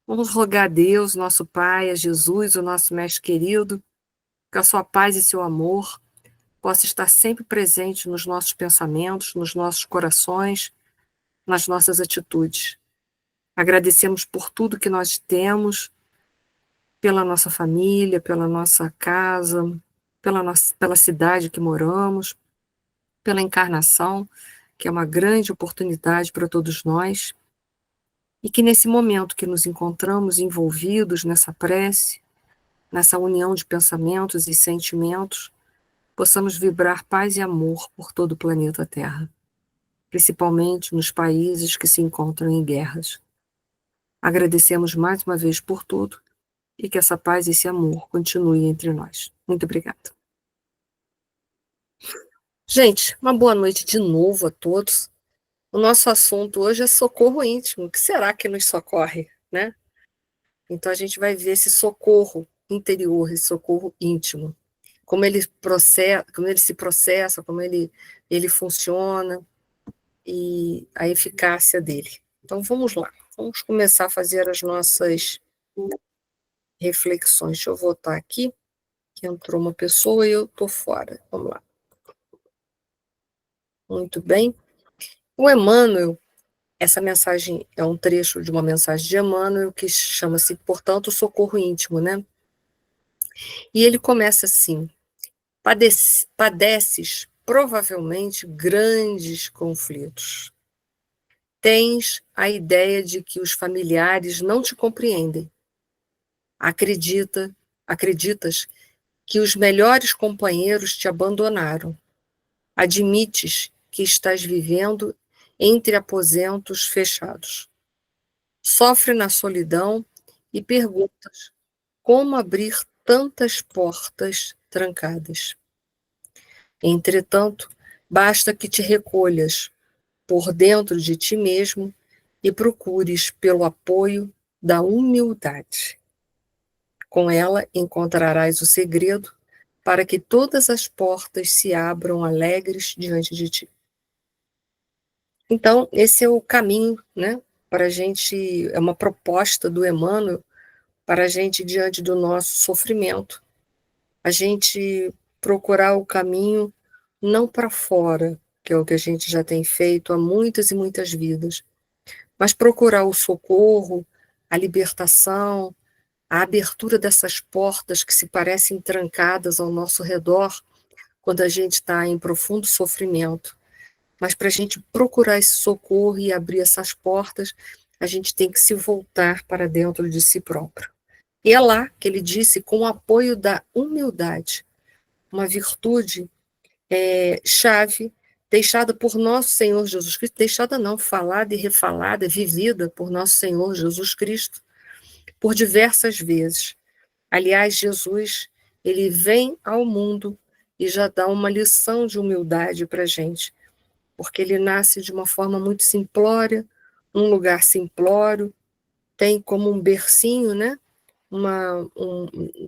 Vamos rogar a Deus, nosso Pai, a Jesus, o nosso Mestre querido, que a sua paz e seu amor possa estar sempre presente nos nossos pensamentos, nos nossos corações, nas nossas atitudes. Agradecemos por tudo que nós temos, pela nossa família, pela nossa casa, pela cidade que moramos, pela encarnação, que é uma grande oportunidade para todos nós, e que nesse momento que nos encontramos envolvidos nessa prece, nessa união de pensamentos e sentimentos, possamos vibrar paz e amor por todo o planeta Terra, principalmente nos países que se encontram em guerras. Agradecemos mais uma vez por tudo e que essa paz e esse amor continuem entre nós. Muito obrigada. Gente, uma boa noite de novo a todos. O nosso assunto hoje é socorro íntimo. O que será que nos socorre, né? Então a gente vai ver esse socorro interior, esse socorro íntimo. Como ele se processa, como ele funciona e a eficácia dele. Então vamos lá, vamos começar a fazer as nossas reflexões. Deixa eu voltar aqui, que entrou uma pessoa e eu estou fora. Vamos lá. Muito bem. O Emmanuel, essa mensagem é um trecho de uma mensagem de Emmanuel que chama-se, portanto, socorro íntimo, né? E ele começa assim: padeces provavelmente grandes conflitos. Tens a ideia de que os familiares não te compreendem. Acreditas que os melhores companheiros te abandonaram. Admites que estás vivendo entre aposentos fechados. Sofre na solidão e perguntas como abrir tantas portas trancadas. Entretanto, basta que te recolhas por dentro de ti mesmo e procures pelo apoio da humildade. Com ela encontrarás o segredo para que todas as portas se abram alegres diante de ti. Então, esse é o caminho, né? Para a gente, é uma proposta do Emmanuel para a gente, diante do nosso sofrimento, a gente procurar o caminho não para fora, que é o que a gente já tem feito há muitas e muitas vidas, mas procurar o socorro, a libertação, a abertura dessas portas que se parecem trancadas ao nosso redor quando a gente está em profundo sofrimento. Mas para a gente procurar esse socorro e abrir essas portas, a gente tem que se voltar para dentro de si próprio. E é lá que ele disse, com o apoio da humildade, uma virtude chave, deixada por nosso Senhor Jesus Cristo, deixada não, falada e refalada, vivida por nosso Senhor Jesus Cristo, por diversas vezes. Aliás, Jesus, ele vem ao mundo e já dá uma lição de humildade para a gente, porque ele nasce de uma forma muito simplória, um lugar simplório, tem como um bercinho, né?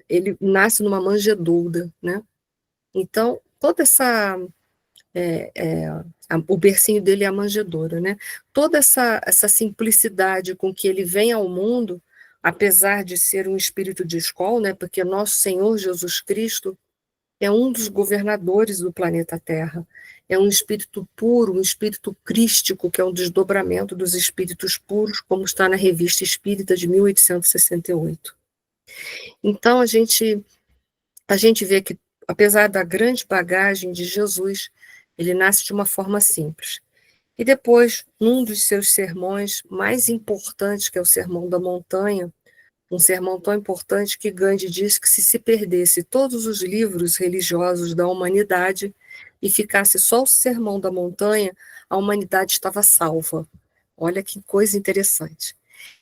Ele nasce numa manjedoura, né? Então, toda essa o bercinho dele é a manjedoura, né? Toda essa simplicidade com que ele vem ao mundo, apesar de ser um espírito de escola, né? Porque nosso Senhor Jesus Cristo é um dos governadores do planeta Terra, é um espírito puro, um espírito crístico, que é um desdobramento dos espíritos puros, como está na Revista Espírita de 1868. Então, a gente vê que, apesar da grande bagagem de Jesus, ele nasce de uma forma simples. E depois, num dos seus sermões mais importantes, que é o Sermão da Montanha, um sermão tão importante que Gandhi diz que se perdesse todos os livros religiosos da humanidade e ficasse só o Sermão da Montanha, a humanidade estava salva. Olha que coisa interessante.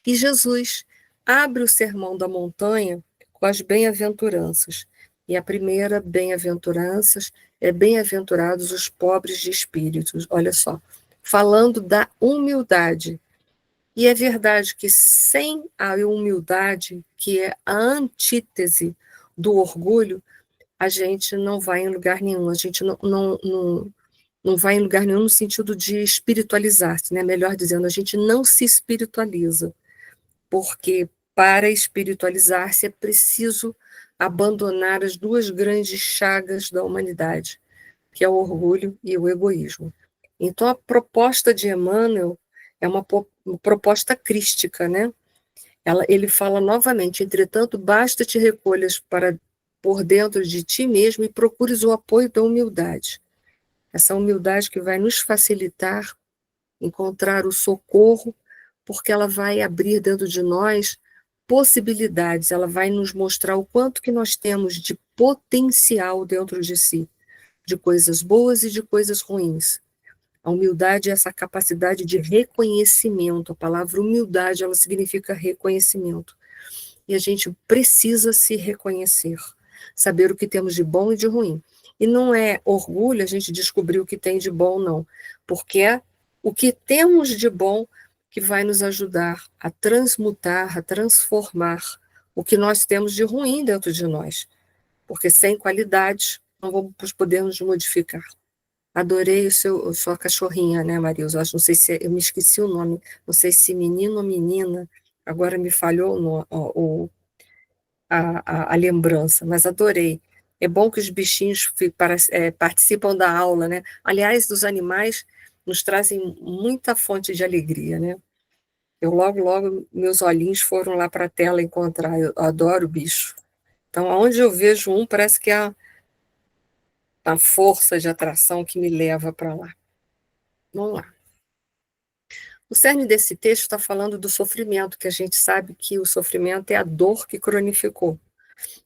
E Jesus abre o Sermão da Montanha com as bem-aventuranças. E a primeira bem-aventuranças é bem-aventurados os pobres de espíritos. Olha só, falando da humildade. E é verdade que sem a humildade, que é a antítese do orgulho, a gente não vai em lugar nenhum, a gente não vai em lugar nenhum no sentido de espiritualizar-se, né? Melhor dizendo, a gente não se espiritualiza, porque para espiritualizar-se é preciso abandonar as duas grandes chagas da humanidade, que é o orgulho e o egoísmo. Então, a proposta de Emmanuel é uma proposta crística, né? Ele fala novamente: entretanto, basta te recolhas para por dentro de ti mesmo e procures o apoio da humildade. Essa humildade que vai nos facilitar encontrar o socorro, porque ela vai abrir dentro de nós possibilidades, ela vai nos mostrar o quanto que nós temos de potencial dentro de si, de coisas boas e de coisas ruins. A humildade é essa capacidade de reconhecimento. A palavra humildade, ela significa reconhecimento. E a gente precisa se reconhecer, saber o que temos de bom e de ruim. E não é orgulho a gente descobrir o que tem de bom, não, porque é o que temos de bom que vai nos ajudar a transmutar, a transformar o que nós temos de ruim dentro de nós, porque sem qualidades não vamos poder nos modificar. Adorei sua cachorrinha, né, Marilza? Não sei se eu me esqueci o nome, não sei se menino ou menina, agora me falhou a lembrança, mas adorei. É bom que os bichinhos participam da aula, né? Aliás, dos animais nos trazem muita fonte de alegria, né? Eu logo, meus olhinhos foram lá para a tela encontrar, eu adoro bicho. Então, aonde eu vejo um, parece que é a força de atração que me leva para lá. Vamos lá. O cerne desse texto está falando do sofrimento, que a gente sabe que o sofrimento é a dor que cronificou.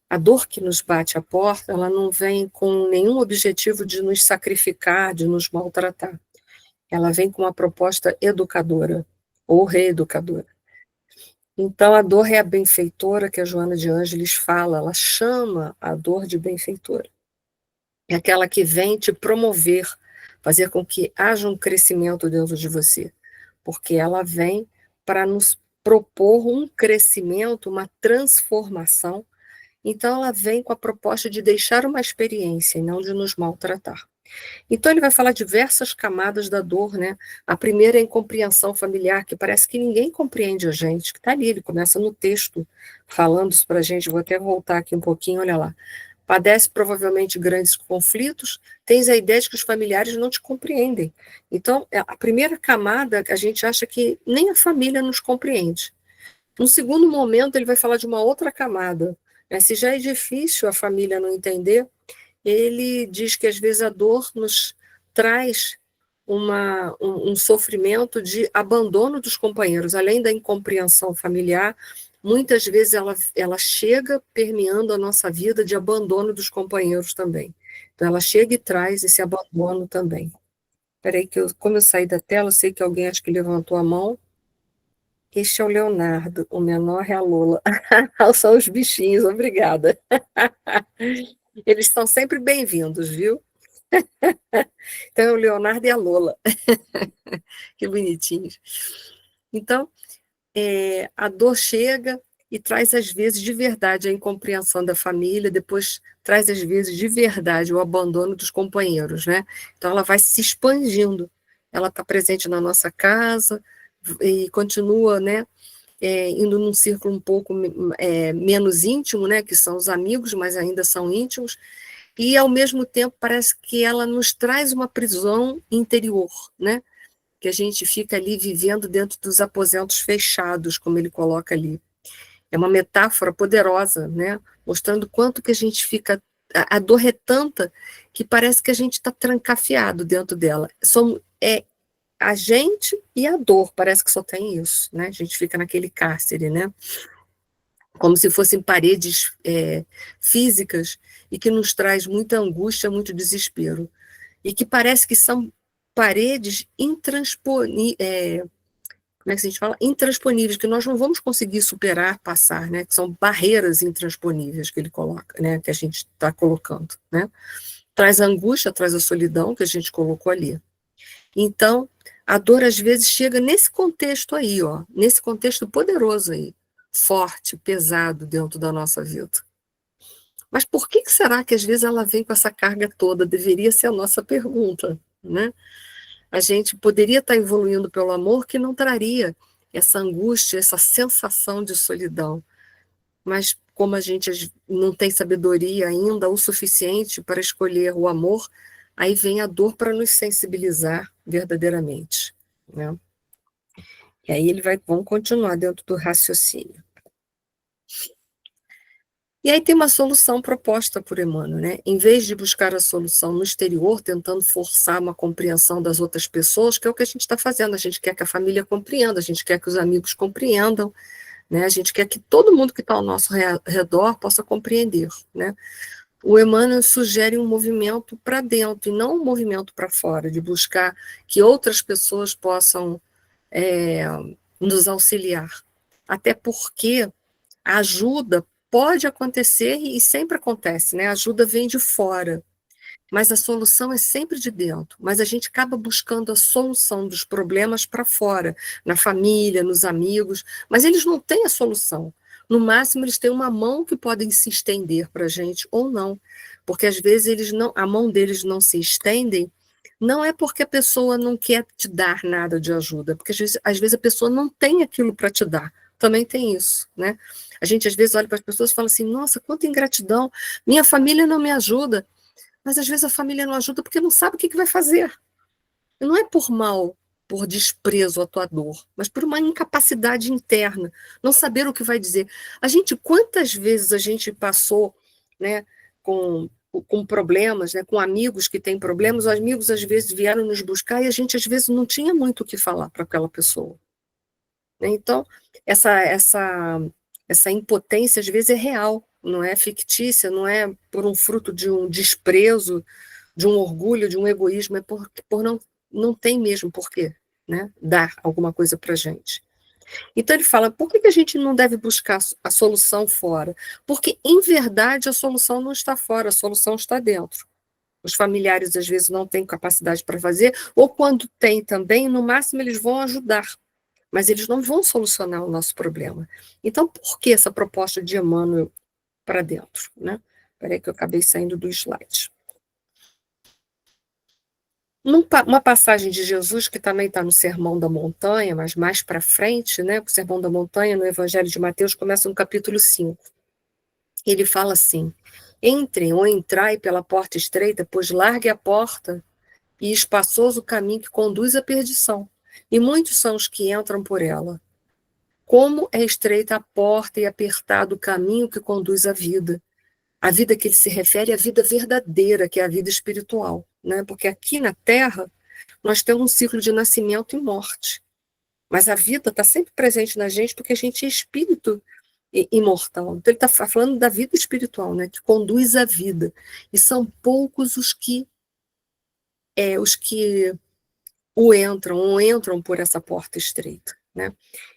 A dor que nos bate à porta, ela não vem com nenhum objetivo de nos sacrificar, de nos maltratar. Ela vem com uma proposta educadora ou reeducadora. Então, a dor é a benfeitora que a Joana de Ângeles fala, ela chama a dor de benfeitora. É aquela que vem te promover, fazer com que haja um crescimento dentro de você, porque ela vem para nos propor um crescimento, uma transformação. Então, ela vem com a proposta de deixar uma experiência e não de nos maltratar. Então, ele vai falar diversas camadas da dor, né? A primeira é a incompreensão familiar, que parece que ninguém compreende a gente, que está ali, ele começa no texto falando isso para a gente, vou até voltar aqui um pouquinho, olha lá. Padece provavelmente grandes conflitos, tens a ideia de que os familiares não te compreendem. Então, a primeira camada, a gente acha que nem a família nos compreende. No segundo momento, ele vai falar de uma outra camada, né? Se já é difícil a família não entender, ele diz que às vezes a dor nos traz um sofrimento de abandono dos companheiros, além da incompreensão familiar, muitas vezes ela chega permeando a nossa vida de abandono dos companheiros também. Então ela chega e traz esse abandono também. Espera aí, como eu saí da tela, eu sei que alguém acho que levantou a mão. Este é o Leonardo, o menor é a Lola. São os bichinhos, obrigada. Eles são sempre bem-vindos, viu? Então, é o Leonardo e a Lola. Que bonitinhos. Então, a dor chega e traz, às vezes, de verdade a incompreensão da família, depois traz, às vezes, de verdade o abandono dos companheiros, né? Então, ela vai se expandindo. Ela está presente na nossa casa e continua, né? Indo num círculo um pouco menos íntimo, né? Que são os amigos, mas ainda são íntimos. E, ao mesmo tempo, parece que ela nos traz uma prisão interior, né? Que a gente fica ali vivendo dentro dos aposentos fechados, como ele coloca ali. É uma metáfora poderosa, né? Mostrando quanto que a gente fica... A dor é tanta que parece que a gente está trancafiado dentro dela. A gente e a dor, parece que só tem isso, né? A gente fica naquele cárcere, né? Como se fossem paredes físicas e que nos traz muita angústia, muito desespero. E que parece que são paredes como é que a gente fala? Intransponíveis, que nós não vamos conseguir superar, passar, né? Que são barreiras intransponíveis que ele coloca, né? Que a gente está colocando, né? Traz a angústia, traz a solidão que a gente colocou ali. Então, a dor às vezes chega nesse contexto aí, ó, nesse contexto poderoso aí, forte, pesado dentro da nossa vida. Mas por que será que às vezes ela vem com essa carga toda? Deveria ser a nossa pergunta, né? A gente poderia estar evoluindo pelo amor que não traria essa angústia, essa sensação de solidão. Mas como a gente não tem sabedoria ainda o suficiente para escolher o amor, aí vem a dor para nos sensibilizar verdadeiramente, né? E aí vamos continuar dentro do raciocínio. E aí tem uma solução proposta por Emmanuel, né? Em vez de buscar a solução no exterior, tentando forçar uma compreensão das outras pessoas, que é o que a gente está fazendo, a gente quer que a família compreenda, a gente quer que os amigos compreendam, né? A gente quer que todo mundo que está ao nosso redor possa compreender, né? O Emmanuel sugere um movimento para dentro, e não um movimento para fora, de buscar que outras pessoas possam nos auxiliar. Até porque a ajuda pode acontecer e sempre acontece, né? A ajuda vem de fora, mas a solução é sempre de dentro. Mas a gente acaba buscando a solução dos problemas para fora, na família, nos amigos, mas eles não têm a solução. No máximo, eles têm uma mão que podem se estender para a gente ou não, porque às vezes a mão deles não se estendem, não é porque a pessoa não quer te dar nada de ajuda, porque às vezes a pessoa não tem aquilo para te dar. Também tem isso, né? A gente às vezes olha para as pessoas e fala assim: nossa, quanta ingratidão, minha família não me ajuda. Mas às vezes a família não ajuda porque não sabe o que vai fazer. E não é por mal, por desprezo à tua dor, mas por uma incapacidade interna, não saber o que vai dizer. Quantas vezes a gente passou, né, com problemas, né, com amigos que têm problemas, os amigos às vezes vieram nos buscar e a gente às vezes não tinha muito o que falar para aquela pessoa. Então, essa impotência às vezes é real, não é fictícia, não é por um fruto de um desprezo, de um orgulho, de um egoísmo, é por não tem mesmo porquê, né, dar alguma coisa para a gente. Então ele fala, por que a gente não deve buscar a solução fora? Porque, em verdade, a solução não está fora, a solução está dentro. Os familiares, às vezes, não têm capacidade para fazer, ou quando tem também, no máximo eles vão ajudar, mas eles não vão solucionar o nosso problema. Então, por que essa proposta de Emmanuel para dentro, né? Espera aí que eu acabei saindo do slide. Uma passagem de Jesus, que também está no Sermão da Montanha, mas mais para frente, né? O Sermão da Montanha, no Evangelho de Mateus, começa no capítulo 5. Ele fala assim: entrem ou entrai pela porta estreita, pois larga é a porta e espaçoso o caminho que conduz à perdição, e muitos são os que entram por ela. Como é estreita a porta e apertado o caminho que conduz à vida. A vida que ele se refere é a vida verdadeira, que é a vida espiritual, né? Porque aqui na Terra nós temos um ciclo de nascimento e morte. Mas a vida está sempre presente na gente porque a gente é espírito imortal. Então ele está falando da vida espiritual, né? Que conduz à vida. E são poucos os que o entram ou entram por essa porta estreita, né?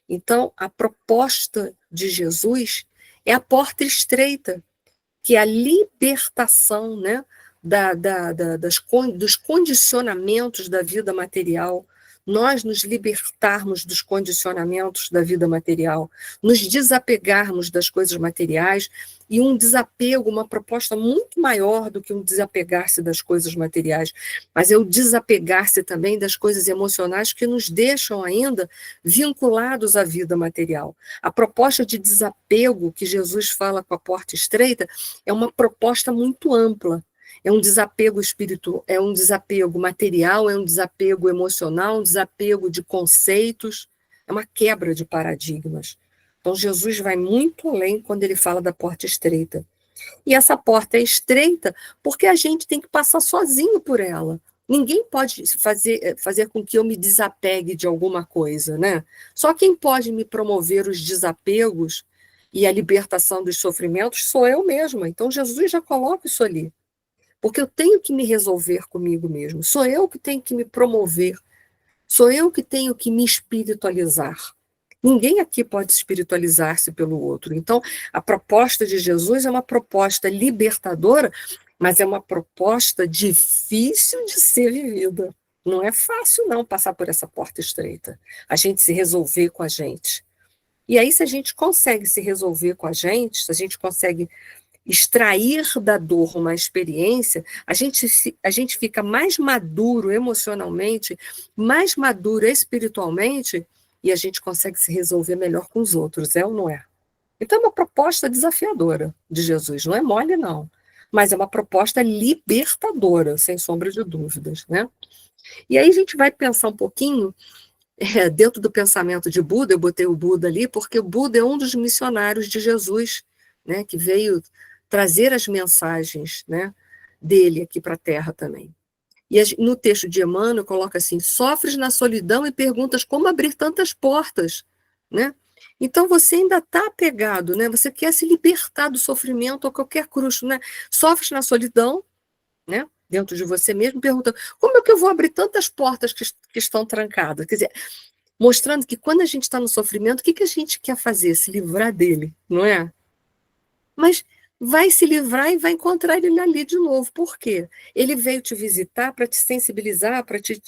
Então a proposta de Jesus é a porta estreita, que é a libertação, né, dos condicionamentos da vida material, nós nos libertarmos dos condicionamentos da vida material, nos desapegarmos das coisas materiais, e um desapego, uma proposta muito maior do que um desapegar-se das coisas materiais, mas é o desapegar-se também das coisas emocionais que nos deixam ainda vinculados à vida material. A proposta de desapego que Jesus fala com a porta estreita é uma proposta muito ampla. É um desapego espiritual, é um desapego material, é um desapego emocional, um desapego de conceitos, é uma quebra de paradigmas. Então, Jesus vai muito além quando ele fala da porta estreita. E essa porta é estreita porque a gente tem que passar sozinho por ela. Ninguém pode fazer com que eu me desapegue de alguma coisa, né? Só quem pode me promover os desapegos e a libertação dos sofrimentos sou eu mesma. Então, Jesus já coloca isso ali. Porque eu tenho que me resolver comigo mesmo. Sou eu que tenho que me promover. Sou eu que tenho que me espiritualizar. Ninguém aqui pode espiritualizar-se pelo outro. Então, a proposta de Jesus é uma proposta libertadora, mas é uma proposta difícil de ser vivida. Não é fácil, não, passar por essa porta estreita. A gente se resolver com a gente. E aí, se a gente consegue se resolver com a gente, se a gente consegue extrair da dor uma experiência, a gente fica mais maduro emocionalmente, mais maduro espiritualmente, e a gente consegue se resolver melhor com os outros, é ou não é? Então é uma proposta desafiadora de Jesus, não é mole não, mas é uma proposta libertadora, sem sombra de dúvidas, né? E aí a gente vai pensar um pouquinho, dentro do pensamento de Buda, eu botei o Buda ali, porque o Buda é um dos missionários de Jesus, né, que veio trazer as mensagens, né, dele aqui para a Terra também. E no texto de Emmanuel coloca assim: sofres na solidão e perguntas como abrir tantas portas, né? Então você ainda está apegado, né? Você quer se libertar do sofrimento ou qualquer cruz, né? Sofres na solidão, né? Dentro de você mesmo, pergunta como é que eu vou abrir tantas portas que estão trancadas? Quer dizer, mostrando que quando a gente está no sofrimento, o que, que a gente quer fazer? Se livrar dele, não é? Mas vai se livrar e vai encontrar ele ali de novo. Por quê? Ele veio te visitar para te sensibilizar, para te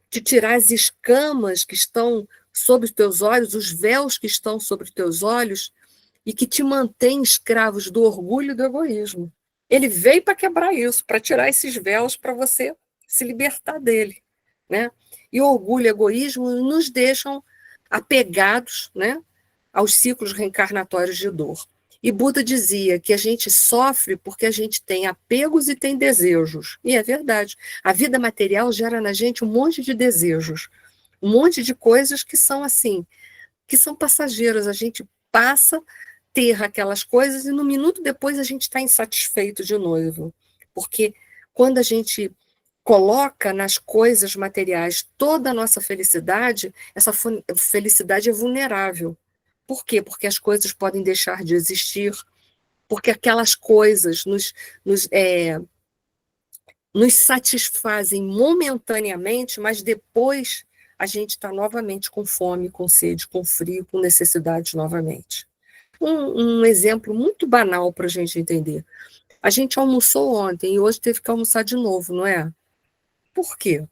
tirar as escamas que estão sobre os teus olhos, os véus que estão sobre os teus olhos e que te mantêm escravos do orgulho e do egoísmo. Ele veio para quebrar isso, para tirar esses véus, para você se libertar dele, né? E o orgulho e o egoísmo nos deixam apegados, né, aos ciclos reencarnatórios de dor. E Buda dizia que a gente sofre porque a gente tem apegos e tem desejos. E é verdade. A vida material gera na gente um monte de desejos, um monte de coisas que são assim, que são passageiras. A gente passa a ter aquelas coisas e no minuto depois a gente está insatisfeito de novo. Porque quando a gente coloca nas coisas materiais toda a nossa felicidade, essa felicidade é vulnerável. Por quê? Porque as coisas podem deixar de existir, porque aquelas coisas nos satisfazem momentaneamente, mas depois a gente está novamente com fome, com sede, com frio, com necessidade novamente. Um exemplo muito banal para a gente entender. A gente almoçou ontem e hoje teve que almoçar de novo, não é? Por quê?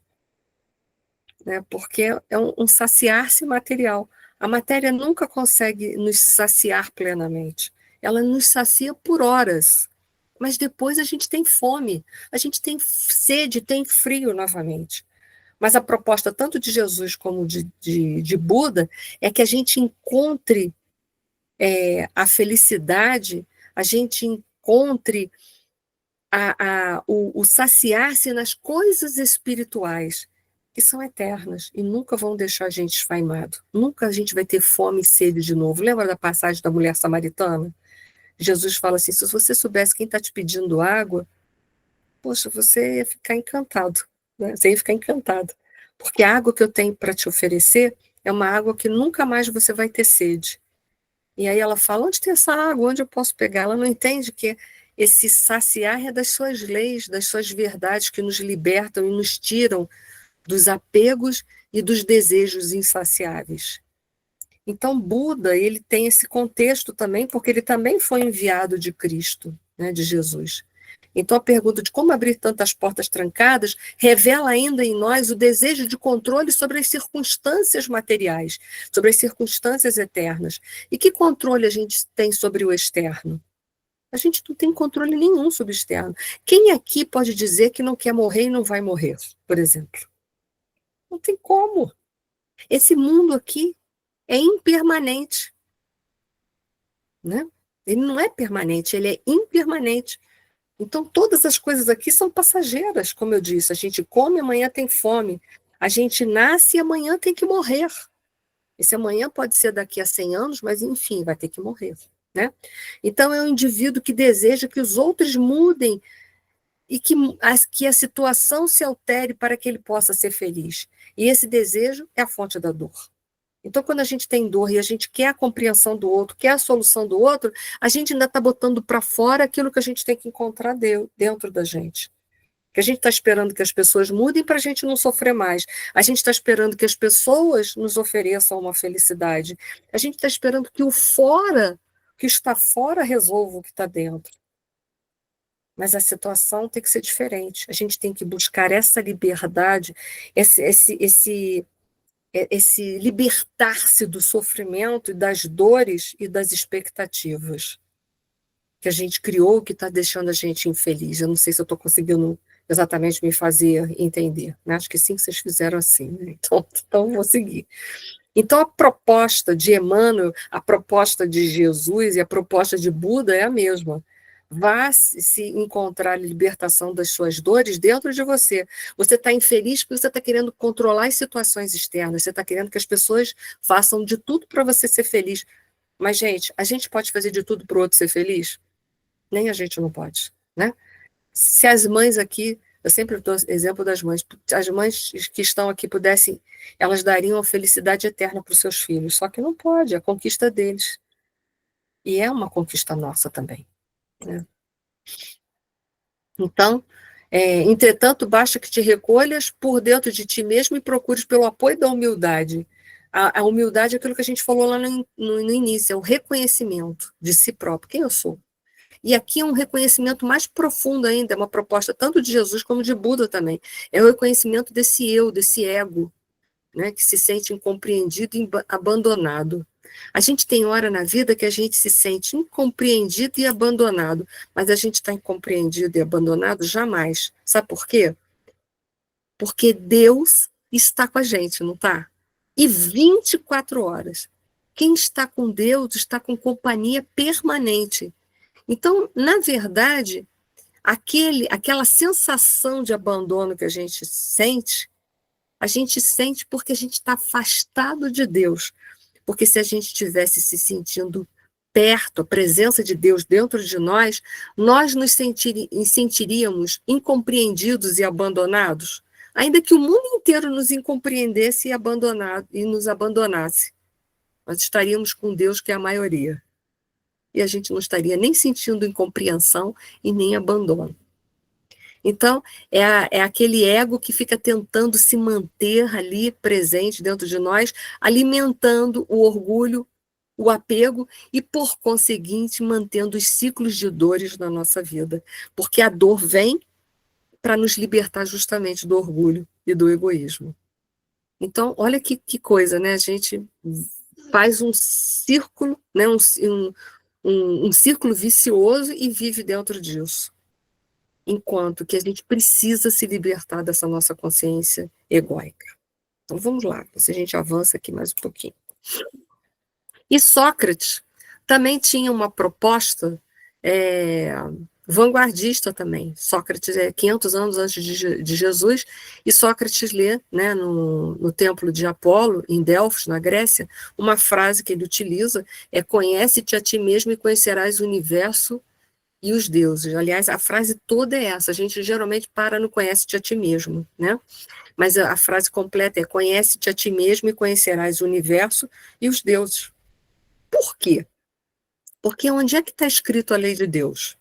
Né? Porque é um saciar-se material. A matéria nunca consegue nos saciar plenamente. Ela nos sacia por horas, mas depois a gente tem fome, a gente tem sede, tem frio novamente. Mas a proposta tanto de Jesus como de Buda é que a gente encontre a felicidade, a gente encontre o saciar-se nas coisas espirituais, que são eternas e nunca vão deixar a gente esfaimado. Nunca a gente vai ter fome e sede de novo. Lembra da passagem da mulher samaritana? Jesus fala assim: se você soubesse quem está te pedindo água, poxa, você ia ficar encantado, né? Você ia ficar encantado. Porque a água que eu tenho para te oferecer é uma água que nunca mais você vai ter sede. E aí ela fala: onde tem essa água? Onde eu posso pegar? Ela não entende que esse saciar é das suas leis, das suas verdades que nos libertam e nos tiram dos apegos e dos desejos insaciáveis. Então, Buda, ele tem esse contexto também, porque ele também foi enviado de Cristo, né, de Jesus. Então, a pergunta de como abrir tantas portas trancadas revela ainda em nós o desejo de controle sobre as circunstâncias materiais, sobre as circunstâncias eternas. E que controle a gente tem sobre o externo? A gente não tem controle nenhum sobre o externo. Quem aqui pode dizer que não quer morrer e não vai morrer, por exemplo? Não tem como. Esse mundo aqui é impermanente, né? Ele não é permanente, ele é impermanente. Então, todas as coisas aqui são passageiras, como eu disse. A gente come, amanhã tem fome. A gente nasce e amanhã tem que morrer. Esse amanhã pode ser daqui a 100 anos, mas, enfim, vai ter que morrer, né? Então, é um indivíduo que deseja que os outros mudem e que a situação se altere para que ele possa ser feliz. E esse desejo é a fonte da dor. Então, quando a gente tem dor e a gente quer a compreensão do outro, quer a solução do outro, a gente ainda está botando para fora aquilo que a gente tem que encontrar dentro da gente. Que a gente está esperando que as pessoas mudem para a gente não sofrer mais. A gente está esperando que as pessoas nos ofereçam uma felicidade. A gente está esperando que o fora, que está fora, resolva o que está dentro. Mas a situação tem que ser diferente. A gente tem que buscar essa liberdade, esse libertar-se do sofrimento e das dores e das expectativas que a gente criou, que está deixando a gente infeliz. Eu não sei se eu estou conseguindo exatamente me fazer entender, né? Acho que sim, que vocês fizeram assim, né? Então vou seguir. Então, a proposta de Emmanuel, a proposta de Jesus e a proposta de Buda é a mesma. Vá se encontrar a libertação das suas dores dentro de você. Você está infeliz porque você está querendo controlar as situações externas, você está querendo que as pessoas façam de tudo para você ser feliz. Mas, gente, a gente pode fazer de tudo para o outro ser feliz? Nem a gente não pode, né? Se as mães aqui, eu sempre dou exemplo das mães, as mães que estão aqui pudessem, elas dariam a felicidade eterna para os seus filhos, só que não pode, é a conquista deles. E é uma conquista nossa também, né? Então, entretanto, basta que te recolhas por dentro de ti mesmo e procures pelo apoio da humildade. A humildade é aquilo que a gente falou lá no início, é o reconhecimento de si próprio, quem eu sou. E aqui é um reconhecimento mais profundo ainda, é uma proposta tanto de Jesus como de Buda também. É o reconhecimento desse eu, desse ego, né, que se sente incompreendido e abandonado. A gente tem hora na vida que a gente se sente incompreendido e abandonado, mas a gente está incompreendido e abandonado jamais. Sabe por quê? Porque Deus está com a gente, não está? E 24 horas. Quem está com Deus está com companhia permanente. Então, na verdade, aquela sensação de abandono que a gente sente porque a gente está afastado de Deus. Porque se a gente estivesse se sentindo perto, a presença de Deus dentro de nós nos sentiríamos incompreendidos e abandonados, ainda que o mundo inteiro nos incompreendesse e nos abandonasse. Nós estaríamos com Deus, que é a maioria. E a gente não estaria nem sentindo incompreensão e nem abandono. Então, é aquele ego que fica tentando se manter ali presente dentro de nós, alimentando o orgulho, o apego e, por conseguinte, mantendo os ciclos de dores na nossa vida. Porque a dor vem para nos libertar justamente do orgulho e do egoísmo. Então, olha que coisa, né? A gente faz um círculo, né? Um círculo vicioso e vive dentro disso. Enquanto que a gente precisa se libertar dessa nossa consciência egóica. Então vamos lá, se a gente avança aqui mais um pouquinho. E Sócrates também tinha uma proposta vanguardista também. Sócrates é 500 anos antes de Jesus, e Sócrates lê, né, no templo de Apolo, em Delfos, na Grécia, uma frase que ele utiliza, conhece-te a ti mesmo e conhecerás o universo e os deuses. Aliás, a frase toda é essa, a gente geralmente para no conhece-te a ti mesmo, né? Mas a frase completa é conhece-te a ti mesmo e conhecerás o universo e os deuses. Por quê? Porque onde é que está escrito a lei de Deus?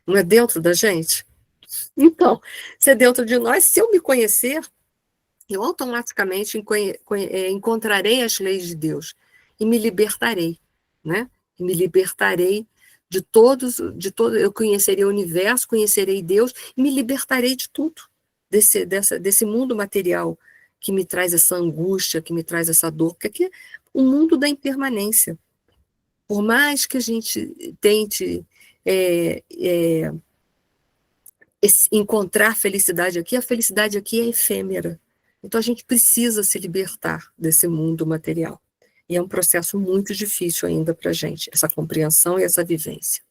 Não é dentro da gente? Então, se é dentro de nós, se eu me conhecer, eu automaticamente encontrarei as leis de Deus e me libertarei, né? E me libertarei de todos, eu conhecerei o universo, conhecerei Deus e me libertarei de tudo, desse mundo material que me traz essa angústia, que me traz essa dor, porque aqui é o mundo da impermanência. Por mais que a gente tente encontrar felicidade aqui, a felicidade aqui é efêmera. Então a gente precisa se libertar desse mundo material. E é um processo muito difícil ainda para a gente, essa compreensão e essa vivência.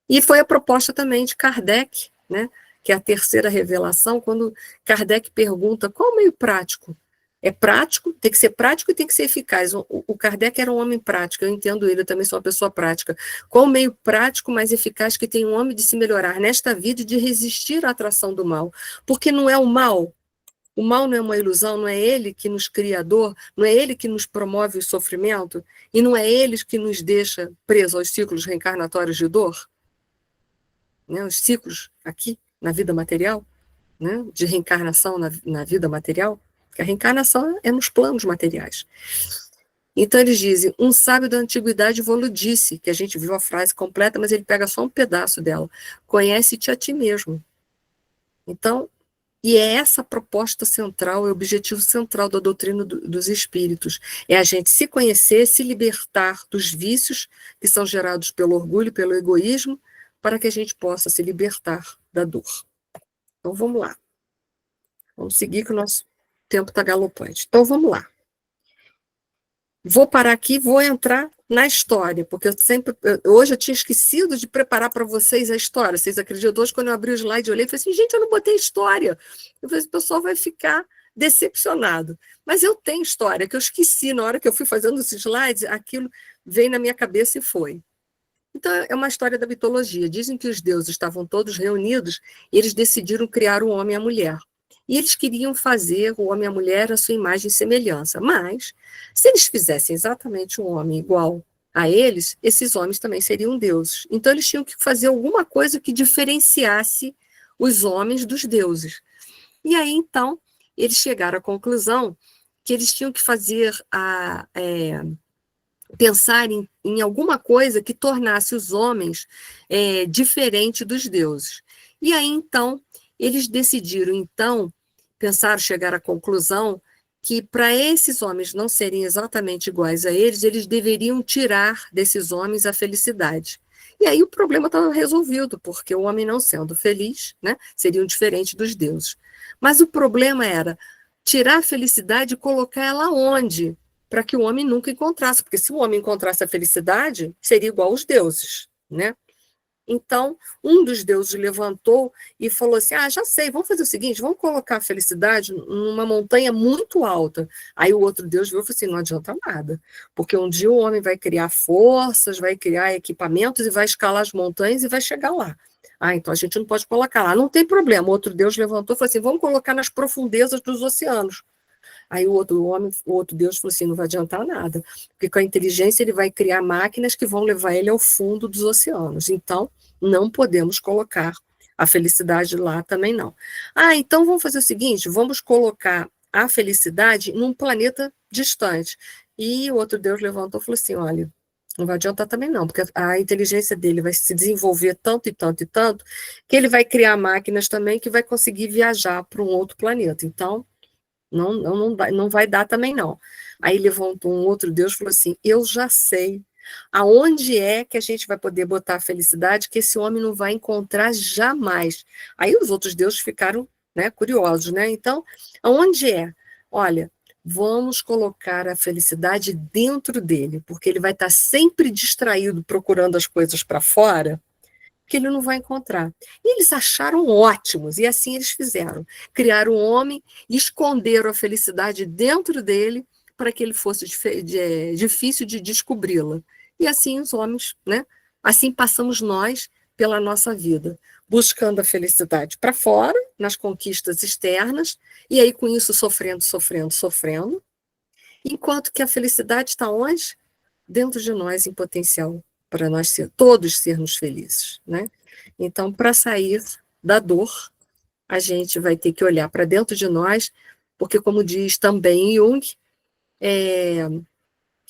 E foi a proposta também de Kardec, né, que é a terceira revelação, quando Kardec pergunta qual o meio prático. É prático, tem que ser prático e tem que ser eficaz. O Kardec era um homem prático, eu entendo ele, eu também sou uma pessoa prática. Qual o meio prático mais eficaz que tem um homem de se melhorar nesta vida e de resistir à atração do mal? Porque não é o mal não é uma ilusão, não é ele que nos cria a dor, não é ele que nos promove o sofrimento, e não é ele que nos deixa presos aos ciclos reencarnatórios de dor? Né, os ciclos aqui, na vida material, né, de reencarnação na vida material, que a reencarnação é nos planos materiais. Então eles dizem, um sábio da antiguidade vos disse, que a gente viu a frase completa, mas ele pega só um pedaço dela, conhece-te a ti mesmo. Então, e é essa a proposta central, é o objetivo central da doutrina dos espíritos, é a gente se conhecer, se libertar dos vícios que são gerados pelo orgulho, pelo egoísmo, para que a gente possa se libertar da dor. Então vamos lá. Vamos seguir que o nosso tempo está galopante. Então vamos lá. vou parar aqui, vou entrar na história, porque hoje eu tinha esquecido de preparar para vocês a história. Vocês acreditam? Hoje, quando eu abri o slide, eu olhei e falei assim, gente, eu não botei história. Eu falei, o pessoal vai ficar decepcionado. Mas eu tenho história, que eu esqueci na hora que eu fui fazendo os slides, aquilo veio na minha cabeça e foi. Então, é uma história da mitologia. Dizem que os deuses estavam todos reunidos e eles decidiram criar o homem e a mulher. E eles queriam fazer o homem e a mulher a sua imagem e semelhança. Mas, se eles fizessem exatamente um homem igual a eles, esses homens também seriam deuses. Então, eles tinham que fazer alguma coisa que diferenciasse os homens dos deuses. E aí, então, eles chegaram à conclusão que eles tinham que fazer pensar em alguma coisa que tornasse os homens diferente dos deuses. E aí, então, eles decidiram, então, pensaram, chegar à conclusão que para esses homens não serem exatamente iguais a eles deveriam tirar desses homens a felicidade. E aí o problema estava resolvido, porque o homem não sendo feliz, né, seriam diferentes dos deuses. Mas o problema era tirar a felicidade e colocar ela onde? Para que o homem nunca encontrasse, porque se o homem encontrasse a felicidade, seria igual aos deuses, né? Então, um dos deuses levantou e falou assim, já sei, vamos fazer o seguinte, vamos colocar a felicidade numa montanha muito alta. Aí o outro deus viu e falou assim, não adianta nada, porque um dia o homem vai criar forças, vai criar equipamentos e vai escalar as montanhas e vai chegar lá. Então a gente não pode colocar lá. Não tem problema. O outro deus levantou e falou assim, vamos colocar nas profundezas dos oceanos. Aí o outro Deus falou assim, não vai adiantar nada, porque com a inteligência ele vai criar máquinas que vão levar ele ao fundo dos oceanos. Então, não podemos colocar a felicidade lá também não. Então vamos fazer o seguinte, vamos colocar a felicidade num planeta distante. E o outro Deus levantou e falou assim, olha, não vai adiantar também não, porque a inteligência dele vai se desenvolver tanto e tanto e tanto, que ele vai criar máquinas também que vai conseguir viajar para um outro planeta. Então, não vai dar também não. Aí levantou um outro Deus e falou assim, eu já sei aonde é que a gente vai poder botar a felicidade que esse homem não vai encontrar jamais. Aí os outros deuses ficaram, né, curiosos, né? Então, aonde é? Olha, vamos colocar a felicidade dentro dele, porque ele vai estar sempre distraído procurando as coisas para fora, que ele não vai encontrar. E eles acharam ótimos, e assim eles fizeram. Criaram um homem, esconderam a felicidade dentro dele para que ele fosse difícil de descobri-la. E assim os homens, né? Assim passamos nós pela nossa vida, buscando a felicidade para fora, nas conquistas externas, e aí com isso sofrendo, sofrendo, sofrendo, enquanto que a felicidade está onde? Dentro de nós em potencial para nós todos sermos felizes, né? Então, para sair da dor, a gente vai ter que olhar para dentro de nós, porque como diz também Jung,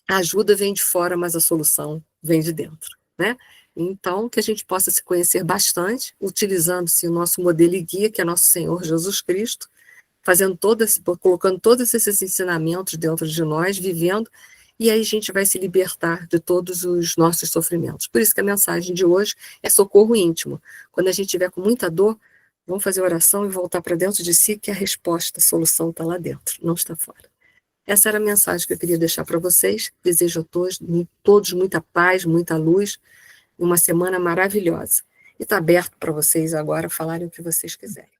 a ajuda vem de fora, mas a solução vem de dentro, né? Então, que a gente possa se conhecer bastante, utilizando-se o nosso modelo e guia, que é nosso Senhor Jesus Cristo, colocando todos esses ensinamentos dentro de nós, vivendo, e aí a gente vai se libertar de todos os nossos sofrimentos. Por isso que a mensagem de hoje é socorro íntimo. Quando a gente estiver com muita dor, vamos fazer oração e voltar para dentro de si, que a resposta, a solução está lá dentro, não está fora. Essa era a mensagem que eu queria deixar para vocês. Desejo a todos muita paz, muita luz, uma semana maravilhosa. E está aberto para vocês agora falarem o que vocês quiserem.